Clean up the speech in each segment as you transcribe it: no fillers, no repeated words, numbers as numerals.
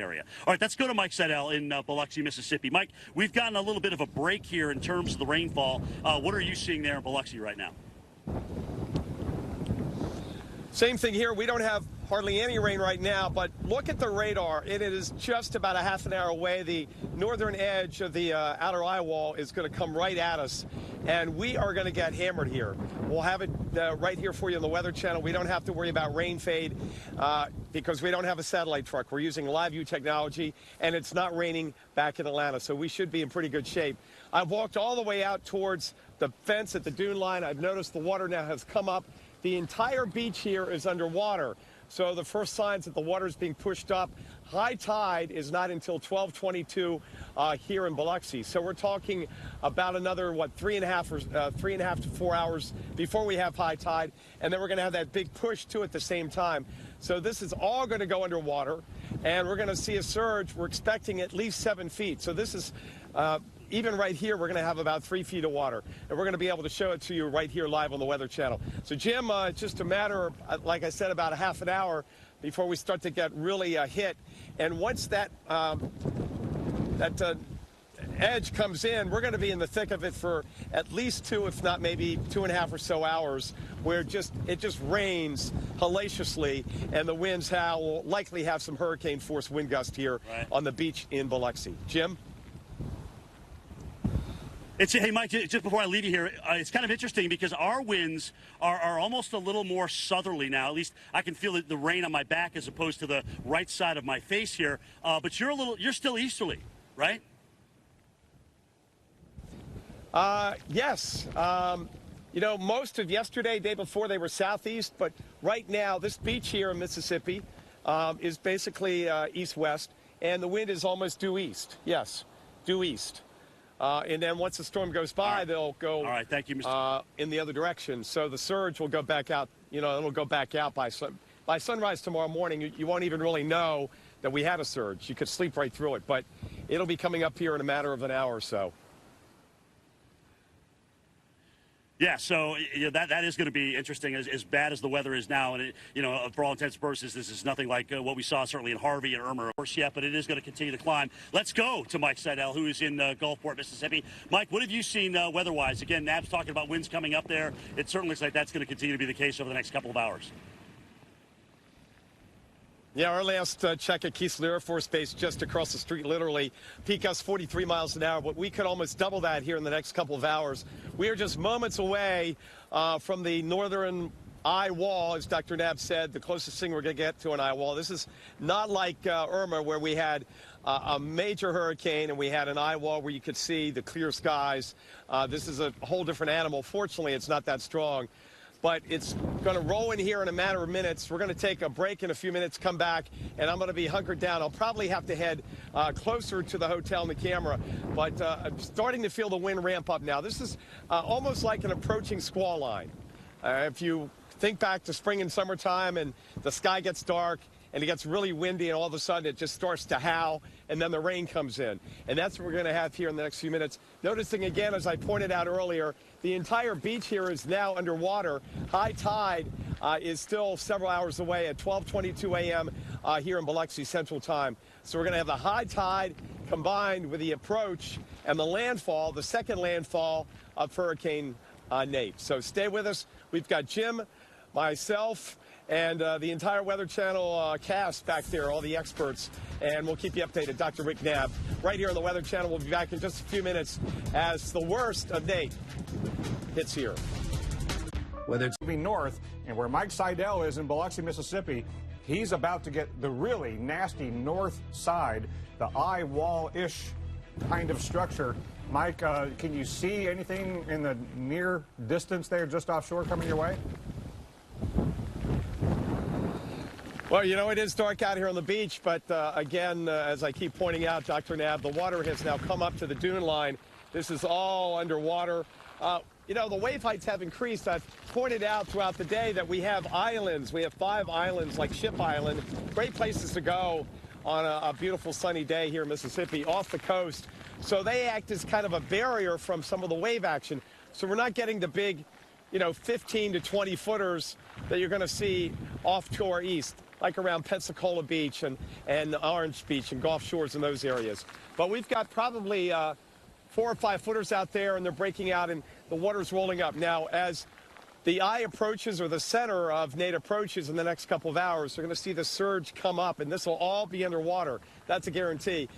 area. All right, let's go to Mike Seidel in Biloxi, Mississippi. Mike, we've gotten a little bit of a break here in terms of the rainfall. What are you seeing there in Biloxi right now? Same thing here. We don't have hardly any rain right now, but look at the radar. It is just about a half an hour away. The northern edge of the outer eye wall is going to come right at us, and we are going to get hammered here. We'll have it right here for you on the Weather Channel. We don't have to worry about rain fade because we don't have a satellite truck. We're using live view technology, and it's not raining back in Atlanta, so we should be in pretty good shape. I've walked all the way out towards the fence at the dune line. I've noticed the water now has come up. The entire beach here is underwater. So the first signs that the water is being pushed up. High tide is not until 12:22 here in Biloxi. So we're talking about another, what, 3.5 to 4 hours before we have high tide. And then we're going to have that big push, too, at the same time. So this is all going to go underwater. And we're going to see a surge. We're expecting at least 7 feet. So this is... even right here, we're going to have about 3 feet of water. And we're going to be able to show it to you right here live on the Weather Channel. So, Jim, it's just a matter of, like I said, about a half an hour before we start to get really hit. And once that edge comes in, we're going to be in the thick of it for at least 2, if not maybe 2.5 or so hours, where it just rains hellaciously, and the winds howl. We'll likely have some hurricane-force wind gusts here on the beach in Biloxi. Jim? Hey, Mike, just before I leave you here, it's kind of interesting because our winds are almost a little more southerly now. At least I can feel the rain on my back as opposed to the right side of my face here. But you're still easterly, right? Yes. You know, most of yesterday, day before, they were southeast. But right now, this beach here in Mississippi is basically east-west. And the wind is almost due east. Yes, due east. And then once the storm goes by, they'll go Thank you, Mr. In the other direction. So the surge will go back out. You know, it'll go back out by sunrise tomorrow morning. You won't even really know that we had a surge. You could sleep right through it. But it'll be coming up here in a matter of an hour or so. Yeah, so that is going to be interesting, as bad as the weather is now. And, for all intents and purposes, this is nothing like what we saw certainly in Harvey and Irma, of course, yet, but it is going to continue to climb. Let's go to Mike Seidel, who is in Gulfport, Mississippi. Mike, what have you seen weather-wise? Again, Nab's talking about winds coming up there. It certainly looks like that's going to continue to be the case over the next couple of hours. Yeah, our last check at Keesler Air Force Base just across the street, literally, peak gusts 43 miles an hour, but we could almost double that here in the next couple of hours. We are just moments away from the northern eye wall, as Dr. Nab said, the closest thing we're going to get to an eye wall. This is not like Irma, where we had a major hurricane and we had an eye wall where you could see the clear skies. This is a whole different animal. Fortunately, it's not that strong. But it's going to roll in here in a matter of minutes. We're going to take a break in a few minutes, come back, and I'm going to be hunkered down. I'll probably have to head closer to the hotel and the camera. But I'm starting to feel the wind ramp up now. This is almost like an approaching squall line. If you think back to spring and summertime and the sky gets dark and it gets really windy and all of a sudden it just starts to howl and then the rain comes in. And that's what we're going to have here in the next few minutes. Noticing again, as I pointed out earlier, the entire beach here is now underwater. High tide is still several hours away at 12:22 a.m. Here in Biloxi Central Time. So we're going to have the high tide combined with the approach and the landfall, the second landfall of Hurricane Nate. So stay with us. We've got Jim, myself, and the entire Weather Channel cast back there, all the experts, and we'll keep you updated. Dr. Rick Nab, right here on the Weather Channel. We'll be back in just a few minutes as the worst of Nate hits here. Whether it's moving north, and where Mike Seidel is in Biloxi, Mississippi, he's about to get the really nasty north side, the eye wall-ish kind of structure. Mike, can you see anything in the near distance there just offshore coming your way? Well, you know, it is dark out here on the beach, but again, as I keep pointing out, Dr. Nab, the water has now come up to the dune line. This is all underwater. You know, the wave heights have increased. I've pointed out throughout the day that we have islands. We have 5 islands like Ship Island, great places to go on a beautiful sunny day here in Mississippi off the coast. So they act as kind of a barrier from some of the wave action. So we're not getting the big, 15 to 20 footers that you're going to see off to our east. like around Pensacola Beach and Orange Beach and Gulf Shores and those areas. But we've got probably 4 or 5 footers out there, and they're breaking out, and the water's rolling up. Now, as the eye approaches, or the center of Nate approaches in the next couple of hours, they're going to see the surge come up, and this will all be underwater. That's a guarantee.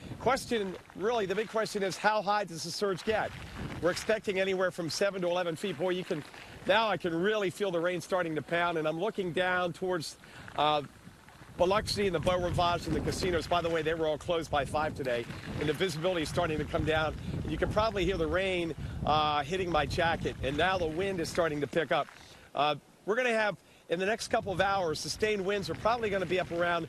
Really, the big question is, how high does the surge get? We're expecting anywhere from 7 to 11 feet. Boy, now I can really feel the rain starting to pound, and I'm looking down towards Biloxi and the Beau Rivage and the casinos. By the way, they were all closed by 5 today, and the visibility is starting to come down. You can probably hear the rain hitting my jacket, and now the wind is starting to pick up. We're going to have, in the next couple of hours, sustained winds are probably going to be up around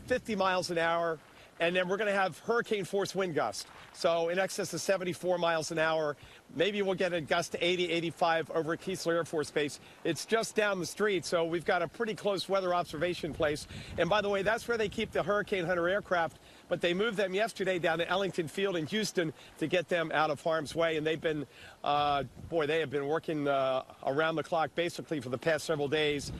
50 miles an hour, and then we're going to have hurricane force wind gusts. So in excess of 74 miles an hour. Maybe we'll get a gust to 80, 85 over at Keesler Air Force Base. It's just down the street, so we've got a pretty close weather observation place. And by the way, that's where they keep the Hurricane Hunter aircraft, but they moved them yesterday down to Ellington Field in Houston to get them out of harm's way. And they've been, they have been working around the clock basically for the past several days,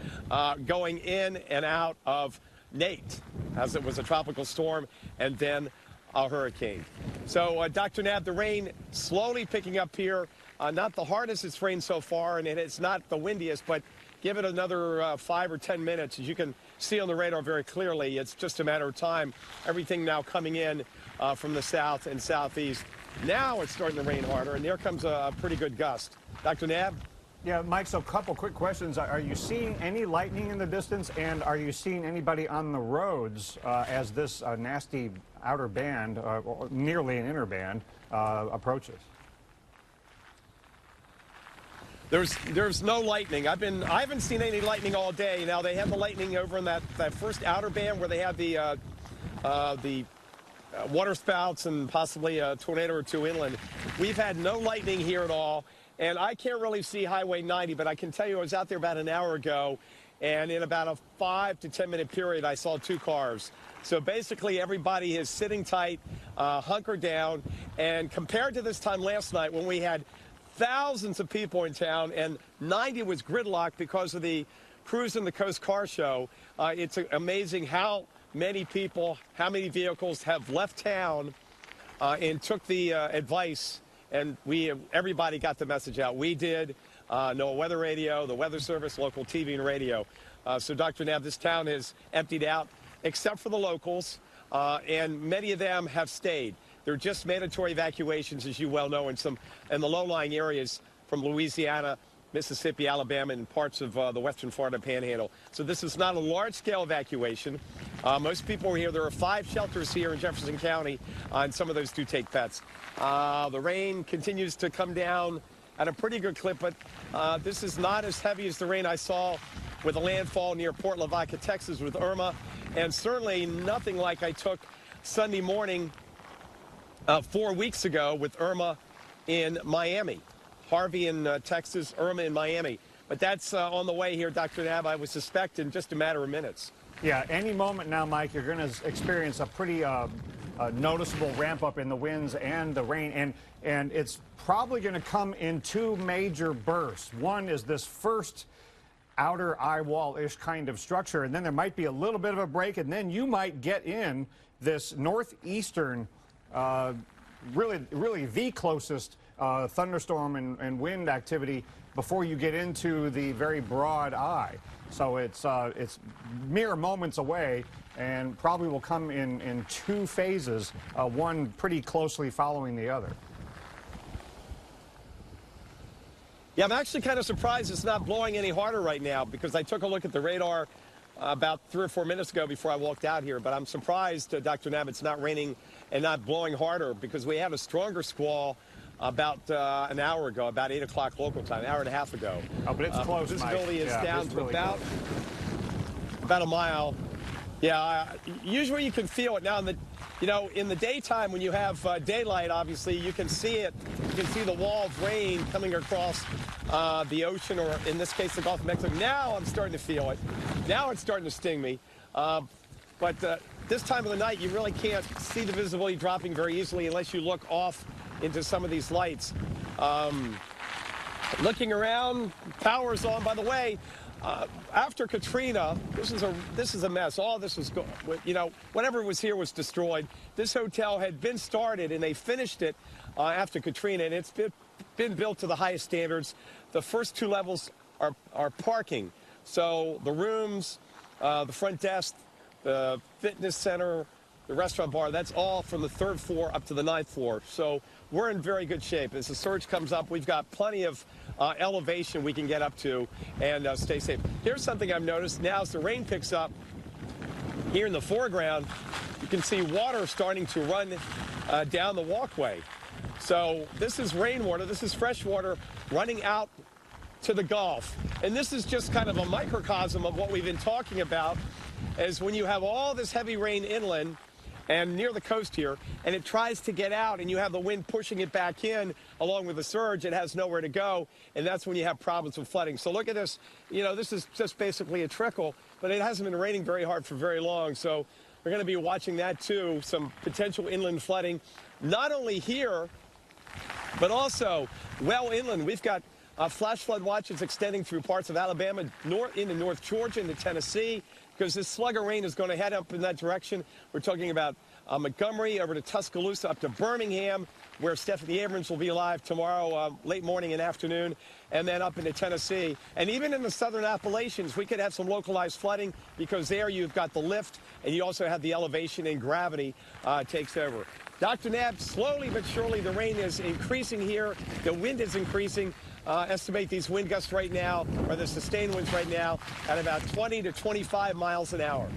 going in and out of Nate, as it was a tropical storm, and then a hurricane. So, Dr. Nab, the rain slowly picking up here. Not the hardest it's rained so far, and it's not the windiest, but give it another 5 or 10 minutes. As you can see on the radar very clearly, it's just a matter of time. Everything now coming in from the south and southeast. Now it's starting to rain harder, and there comes a pretty good gust. Dr. Nab? Yeah, Mike, so a couple quick questions. Are you seeing any lightning in the distance, and are you seeing anybody on the roads as this nasty outer band, or nearly an inner band, approaches? There's no lightning. I haven't seen any lightning all day. Now they have the lightning over in that first outer band where they have the water spouts and possibly a tornado or two inland. We've had no lightning here at all. And I can't really see Highway 90, but I can tell you I was out there about an hour ago, and in about a 5 to 10 minute period, I saw 2 cars. So basically, everybody is sitting tight, hunkered down, and compared to this time last night when we had thousands of people in town and 90 was gridlocked because of the Cruise and the Coast car show, it's amazing how many people, how many vehicles have left town and took the advice. And everybody got the message out. We did. NOAA Weather Radio, the Weather Service, local TV and radio. So, Dr. Nab, this town is emptied out, except for the locals, and many of them have stayed. They're just mandatory evacuations, as you well know, in the low-lying areas from Louisiana, Mississippi, Alabama, and parts of the western Florida Panhandle. So this is not a large-scale evacuation. Most people are here. There are 5 shelters here in Jefferson County, and some of those do take pets. The rain continues to come down at a pretty good clip, but this is not as heavy as the rain I saw with a landfall near Port Lavaca, Texas with Irma, and certainly nothing like I took Sunday morning 4 weeks ago with Irma in Miami. Harvey in Texas, Irma in Miami. But that's on the way here, Dr. Nab, I would suspect, in just a matter of minutes. Yeah, any moment now, Mike, you're going to experience a pretty noticeable ramp up in the winds and the rain, and it's probably going to come in 2 major bursts. One is this first outer eye wall-ish kind of structure, and then there might be a little bit of a break, and then you might get in this northeastern, really the closest thunderstorm and wind activity before you get into the very broad eye. So it's mere moments away, and probably will come in 2 phases, one pretty closely following the other. Yeah, I'm actually kind of surprised it's not blowing any harder right now, because I took a look at the radar about 3 or 4 minutes ago before I walked out here. But I'm surprised, Dr. Nab, it's not raining and not blowing harder, because we had a stronger squall about an hour ago, about 8 o'clock local time, an hour and a half ago. Oh, but it's close, visibility Mike. is Yeah, down to really about a mile. Yeah, usually you can feel it. Now, in the daytime, when you have daylight, obviously, you can see it. You can see the wall of rain coming across the ocean, or in this case, the Gulf of Mexico. Now I'm starting to feel it. Now it's starting to sting me. But this time of the night, you really can't see the visibility dropping very easily unless you look off into some of these lights. Looking around, power's on. By the way, After Katrina, this is a mess. All this was, whatever was here was destroyed. This hotel had been started, and they finished it after Katrina, and it's been built to the highest standards. The first 2 levels are parking. So the rooms, the front desk, the fitness center, the restaurant bar, that's all from the 3rd floor up to the 9th floor. So we're in very good shape. As the surge comes up, we've got plenty of elevation we can get up to and stay safe. Here's something I've noticed. Now as the rain picks up, here in the foreground, you can see water starting to run down the walkway. So this is rainwater, this is fresh water running out to the Gulf. And this is just kind of a microcosm of what we've been talking about, is when you have all this heavy rain inland and near the coast here, and it tries to get out, and you have the wind pushing it back in along with the surge, it has nowhere to go, and that's when you have problems with flooding. So look at this. This is just basically a trickle, but it hasn't been raining very hard for very long, so we're going to be watching that too, some potential inland flooding, not only here, but also well inland. We've got flash flood watches extending through parts of Alabama, into North Georgia, into Tennessee, because this slug of rain is going to head up in that direction. We're talking about Montgomery over to Tuscaloosa up to Birmingham, where Stephanie Abrams will be live tomorrow, late morning and afternoon, and then up into Tennessee. And even in the southern Appalachians, we could have some localized flooding, because there you've got the lift, and you also have the elevation, and gravity takes over. Dr. Knapp, slowly but surely the rain is increasing here. The wind is increasing. Estimate these wind gusts right now, or the sustained winds right now, at about 20 to 25 miles an hour.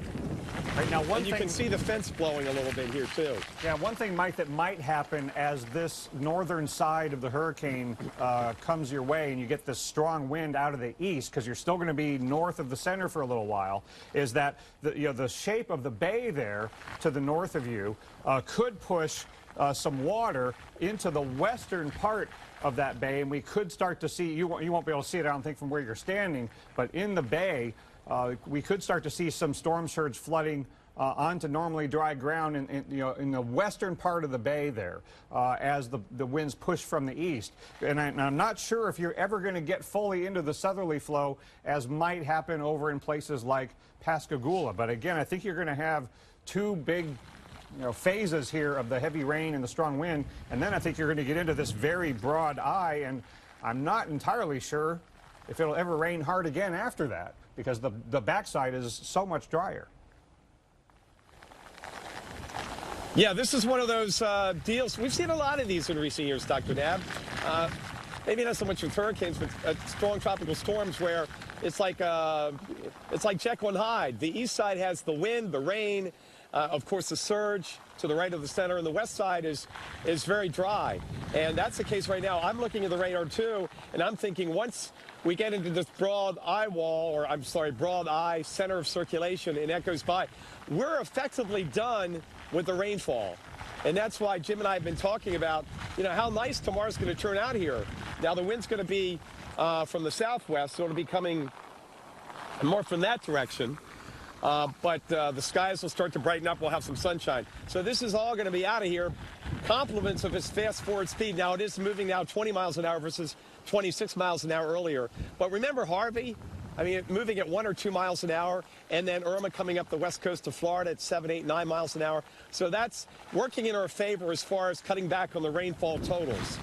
Right now, you can see the fence blowing a little bit here, too. Yeah, one thing, Mike, that might happen as this northern side of the hurricane comes your way and you get this strong wind out of the east, because you're still going to be north of the center for a little while, is that the shape of the bay there to the north of you could push some water into the western part of that bay, and we could start to see, you won't be able to see it, I don't think, from where you're standing, but in the bay, we could start to see some storm surge flooding onto normally dry ground in the western part of the bay there as the winds push from the east. And I'm not sure if you're ever going to get fully into the southerly flow, as might happen over in places like Pascagoula. But again, I think you're going to have 2 big phases here of the heavy rain and the strong wind, and then I think you're going to get into this very broad eye, and I'm not entirely sure if it'll ever rain hard again after that, because the backside is so much drier. Yeah, this is one of those deals. We've seen a lot of these in recent years, Dr. Knapp. Maybe not so much with hurricanes, but strong tropical storms where it's like Jekyll and Hyde. The east side has the wind, the rain, of course, the surge to the right of the center, and the west side is very dry. And that's the case right now. I'm looking at the radar, too, and I'm thinking once we get into this broad eye wall, or I'm sorry, broad eye center of circulation, and that goes by, we're effectively done with the rainfall. And that's why Jim and I have been talking about, how nice tomorrow's going to turn out here. Now, the wind's going to be from the southwest, so it'll be coming more from that direction. But the skies will start to brighten up. We'll have some sunshine. So this is all going to be out of here. Compliments of its fast forward speed. Now, it is moving now 20 miles an hour versus 26 miles an hour earlier. But remember Harvey? Moving at 1 or 2 miles an hour, and then Irma coming up the west coast of Florida at 7, 8, 9 miles an hour. So that's working in our favor as far as cutting back on the rainfall totals.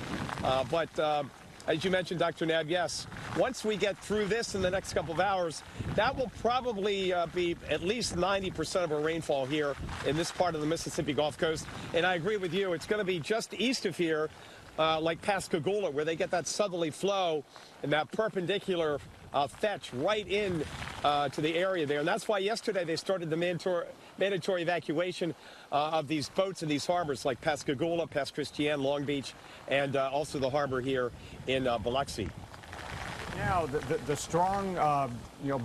But as you mentioned, Dr. Knapp, yes, once we get through this in the next couple of hours, that will probably be at least 90% of our rainfall here in this part of the Mississippi Gulf Coast. And I agree with you, it's going to be just east of here, like Pascagoula, where they get that southerly flow and that perpendicular fetch right in to the area there. And that's why yesterday they started the mandatory evacuation of these boats in these harbors like Pascagoula, Pass Christian, Long Beach, and also the harbor here in Biloxi. Now, the strong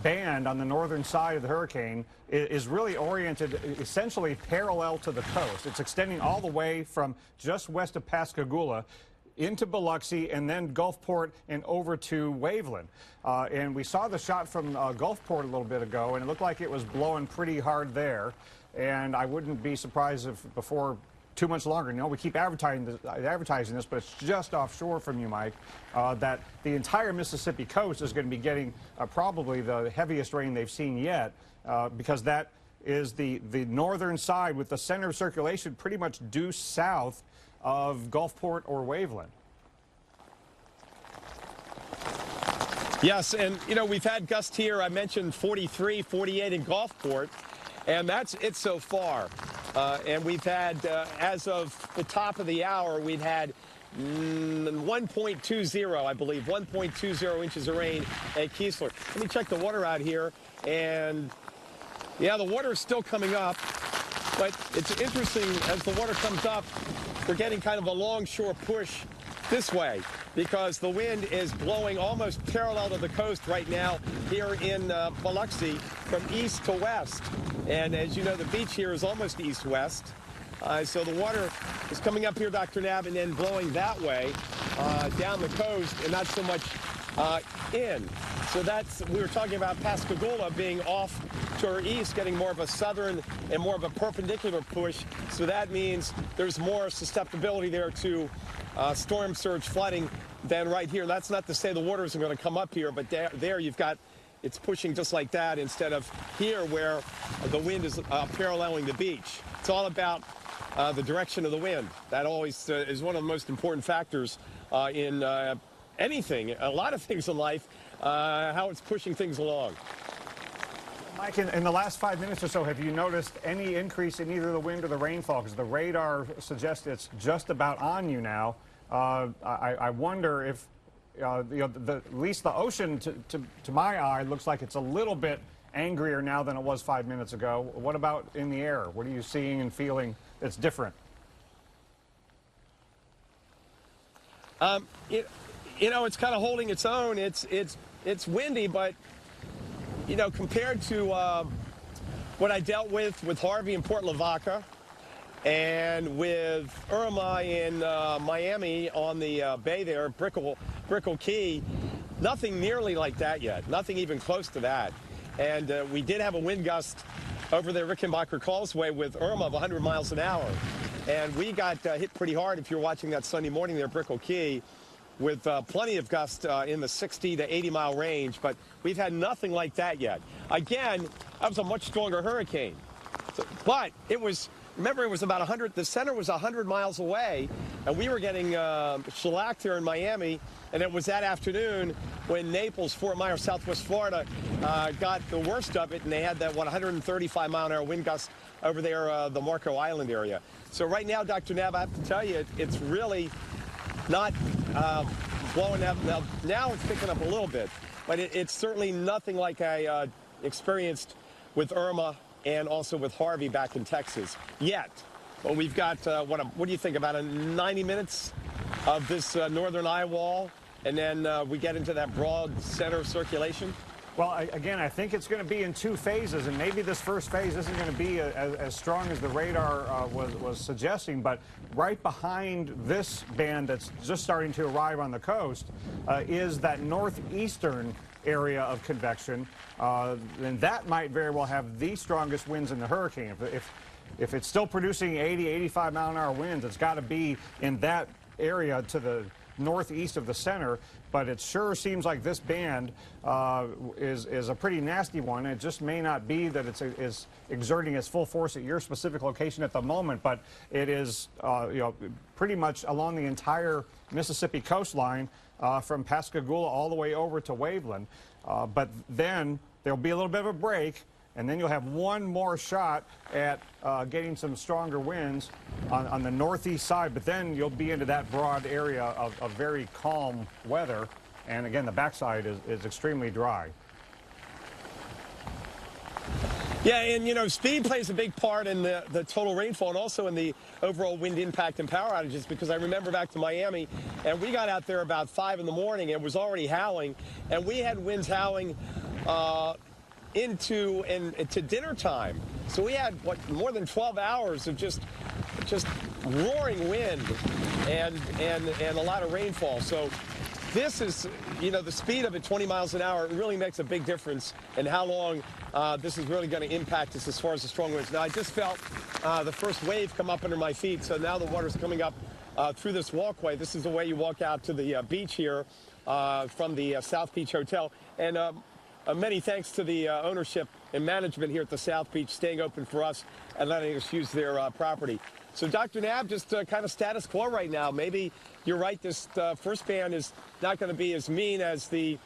band on the northern side of the hurricane is really oriented essentially parallel to the coast. It's extending all the way from just west of Pascagoula into Biloxi and then Gulfport and over to Waveland. And we saw the shot from Gulfport a little bit ago, and it looked like it was blowing pretty hard there. And I wouldn't be surprised if before too much longer. You know, we keep advertising this, but it's just offshore from you, Mike, that the entire Mississippi coast is going to be getting probably the heaviest rain they've seen yet, because that is the northern side with the center of circulation pretty much due south of Gulfport or Waveland. Yes, and, you know, we've had gusts here. I mentioned 43, 48 in Gulfport, and that's it so far. And we've had, as of the top of the hour, we've had 1.20, I believe, 1.20 inches of rain at Keesler. Let me check the water out here, and, yeah, the water is still coming up, but it's interesting, as the water comes up, we're getting kind of a longshore push this way because the wind is blowing almost parallel to the coast right now here in Biloxi from east to west. And as you know, the beach here is almost east-west. So the water is coming up here, Dr. Nab, and then blowing that way down the coast and not so much in. So we were talking about Pascagoula being off to our east, getting more of a southern and more of a perpendicular push. So that means there's more susceptibility there to storm surge flooding than right here. And that's not to say the water isn't going to come up here, but there you've got it's pushing just like that instead of here where the wind is paralleling the beach. It's all about the direction of the wind. That always is one of the most important factors in anything, a lot of things in life, how it's pushing things along. Mike, in the last 5 minutes or so, have you noticed any increase in either the wind or the rainfall? Because the radar suggests it's just about on you now. I wonder if, you know, at least the ocean, to my eye, looks like it's a little bit angrier now than it was 5 minutes ago. What about in the air? What are you seeing and feeling that's different? You know, it's kind of holding its own. It's windy, but, you know, compared to what I dealt with Harvey in Port Lavaca and with Irma in Miami on the bay there, Brickell Key, nothing nearly like that yet, nothing even close to that. And we did have a wind gust over the Rickenbacker Causeway with Irma of 100 miles an hour. And we got hit pretty hard if you're watching that Sunday morning there, Brickell Key, with plenty of gusts in the 60 to 80 mile range, but we've had nothing like that yet. Again, that was a much stronger hurricane. But it was, remember, it was about 100, the center was 100 miles away, and we were getting shellacked here in Miami, and it was that afternoon when Naples, Fort Myers, Southwest Florida, got the worst of it, and they had that 135 mile an hour wind gust over there, the Marco Island area. So right now, Dr. Nab, I have to tell you, it's really not blowing up. Now it's picking up a little bit, but it's certainly nothing like I experienced with Irma and also with Harvey back in Texas yet. But we've got, what do you think, about 90 minutes of this northern eye wall, and then we get into that broad center of circulation? Well, again, I think it's going to be in two phases, and maybe this first phase isn't going to be as strong as the radar was suggesting, but right behind this band that's just starting to arrive on the coast is that northeastern area of convection, and that might very well have the strongest winds in the hurricane. If it's still producing 80, 85 mile an hour winds, it's got to be in that area to the northeast of the center, but it sure seems like this band is a pretty nasty one. It just may not be that it's exerting its full force at your specific location at the moment, but it is you know, pretty much along the entire Mississippi coastline from Pascagoula all the way over to Waveland. But then there'll be a little bit of a break, and then you'll have one more shot at getting some stronger winds on the northeast side, but then you'll be into that broad area of very calm weather. And again, the backside is extremely dry. Yeah, and, you know, speed plays a big part in the total rainfall and also in the overall wind impact and power outages, because I remember back to Miami, and we got out there about 5 in the morning. It was already howling, and we had winds howling to dinner time. So we had more than 12 hours of just roaring wind and a lot of rainfall. So this is, the speed of it, 20 miles an hour, it really makes a big difference in how long this is really going to impact us as far as the strong winds. Now, I just felt the first wave come up under my feet, so now the water's coming up through this walkway. This is the way you walk out to the beach here from the South Beach Hotel. And many thanks to the ownership and management here at the South Beach staying open for us and letting us use their property. So, Dr. Nab, just kind of status quo right now. Maybe you're right, this first band is not going to be as mean as the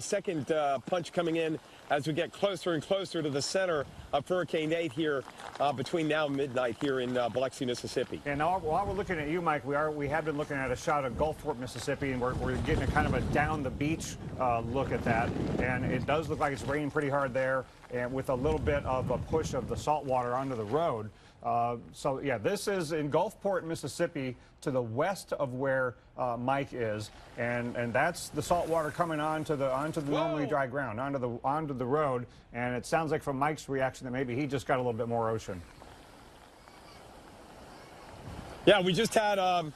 second punch coming in as we get closer and closer to the center of Hurricane Nate here between now and midnight here in Biloxi, Mississippi. And while we're looking at you, Mike, we have been looking at a shot of Gulfport, Mississippi, and we're getting a kind of a down the beach look at that. And it does look like it's raining pretty hard there, and with a little bit of a push of the salt water onto the road. So yeah, this is in Gulfport, Mississippi, to the west of where Mike is, and that's the salt water coming onto the normally dry ground, onto the road. And it sounds like from Mike's reaction that maybe he just got a little bit more ocean. Yeah, we just had a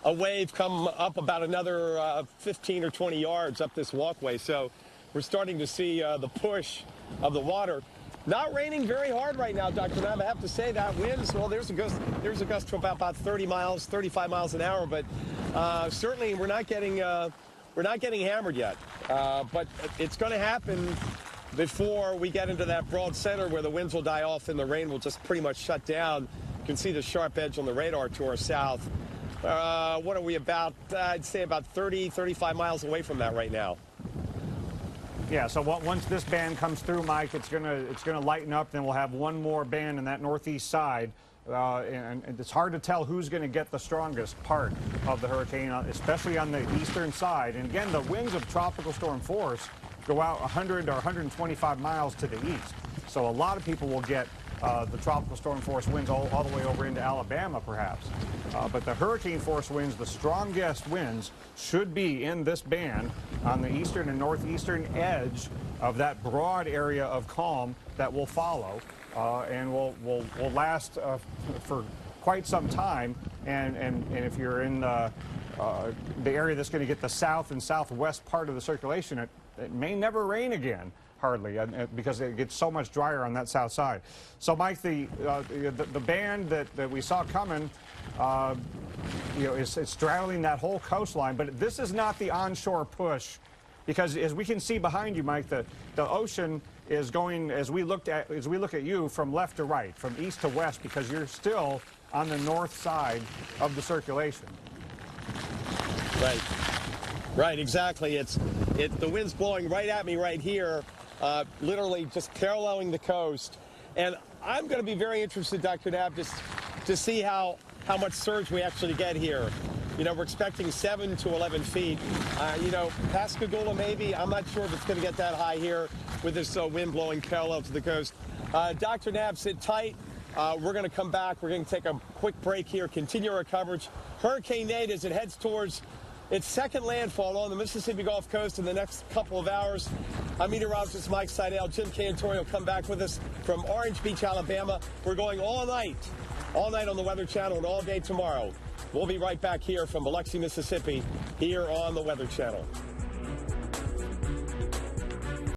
wave come up about another 15 or 20 yards up this walkway, so we're starting to see the push of the water. Not raining very hard right now, Dr. Nab. I have to say that winds, well, there's a gust to about 30 miles, 35 miles an hour, but certainly we're not getting hammered yet. But it's going to happen before we get into that broad center where the winds will die off and the rain will just pretty much shut down. You can see the sharp edge on the radar to our south. What are we about? I'd say about 30, 35 miles away from that right now. Yeah, so once this band comes through, Mike, it's gonna lighten up. Then we'll have one more band in that northeast side, and it's hard to tell who's going to get the strongest part of the hurricane, especially on the eastern side. And again, the winds of tropical storm force go out 100 or 125 miles to the east. So a lot of people will get the tropical storm force winds all the way over into Alabama, perhaps. But the hurricane force winds, the strongest winds, should be in this band on the eastern and northeastern edge of that broad area of calm that will follow, and will last for quite some time. And if you're in the area that's going to get the south and southwest part of the circulation, it may never rain again. Hardly, because it gets so much drier on that south side. So, Mike, the band that we saw coming, it's straddling that whole coastline. But this is not the onshore push, because as we can see behind you, Mike, the ocean is going, as we look at you, from left to right, from east to west, because you're still on the north side of the circulation. Right, exactly. The wind's blowing right at me right here. Literally just paralleling the coast. And I'm going to be very interested, Dr. Nab, just to see how much surge we actually get here. We're expecting 7 to 11 feet. Pascagoula maybe. I'm not sure if it's going to get that high here with this wind blowing parallel to the coast. Dr. Nab, sit tight. We're going to come back. We're going to take a quick break here, continue our coverage. Hurricane Nate, as it heads towards its second landfall on the Mississippi Gulf Coast in the next couple of hours. I'm meteorologist Mike Seidel. Jim Cantori will come back with us from Orange Beach, Alabama. We're going all night on the Weather Channel and all day tomorrow. We'll be right back here from Biloxi, Mississippi, here on the Weather Channel.